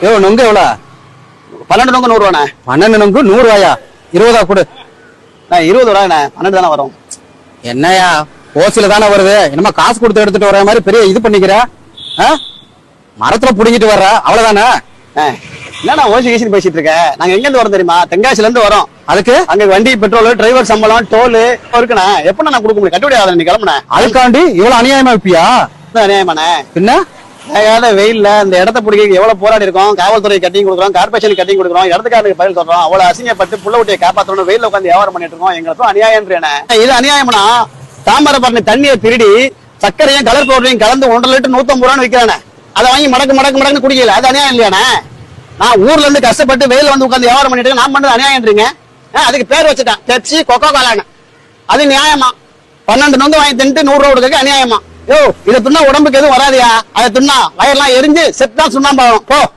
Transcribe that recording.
நொங்கு எவ்வளோ? 12 நொங்கு 100 ரூபாண்ணே. 12 நொங்கு 100 ரூபாயா? 20 கொடு. 20 ரூபாண்ணே, 12 தானே வரும். என்னையா ஓசில தானே வருது, என்னமா காசு கொடுத்து எடுத்துட்டு வர மாதிரி பெரிய இது பண்ணிக்கிற? மரத்துல புடிங்கிட்டு வர்ற அவ்வளவுதானே? என்னண்ணா ஓசி கீசின்னு பேசிட்டு இருக்க? நாங்க எங்க இருந்து வரோம் தெரியுமா? தென்காசில இருந்து வரோம். அதுக்கு அங்க வண்டி பெட்ரோல் டிரைவர் சம்பளம் டோல் இருக்குண்ணா. எப்ப நான் கொடுக்க முடியும்? கட்டுப்படி ஆகாத நீ கிளம்புனேன். அதுக்காண்டி இவ்வளவு அநியாயமா வைப்பியா? அநியாயமாண்ணே. என்ன ஏகாத வெயில்ல இந்த இடத்த பிடிக்க எவ்வளவு போராடி இருக்கோம். காவல்துறை கட்டிங் கொடுக்குறோம், கார்பரேஷன் கட்டிங் கொடுக்குறோம், இடத்துக்காரருக்கு பதில் சொல்றோம். அவ்வளவு அசிங்கப்பட்டு புள்ள ஊட்டியை காப்பாற்றணும் வெயில உட்காந்து வியாபாரம் பண்ணிட்டு இருக்கோம். எங்களுக்கும் அநியாயம். இது அநியாயம்னா தாமரபரணி தண்ணியை திருடி சர்க்கரையும் கலர் பவுடரையும் கலந்து 1.5 லிட்டர் 150 ரூபான்னு விற்கிறானே. அதை வாங்கி மடக்கு குடிக்கல. அது அநியாயம் இல்லையானே? நான் ஊர்ல இருந்து கஷ்டப்பட்டு வெயில வந்து உட்காந்து வியாபாரம் பண்ணிட்டு நான் பண்ணது அநியாயம்ன்றீங்க. அதுக்கு பேர் வச்சுட்டேன் பெப்சி கொக்கோ கோலான்னு. அது நியாயமா? 12 நொங்கு வாங்கி தின்ட்டு 100 ரூபா கொடுக்க அநியாயமா? இதை துண்ணா உடம்புக்கு எதுவும் வராதியா? அதை துண்ணா வயர்லாம் எரிஞ்சு செத்தான் சுண்ணாம்பாகும். போ.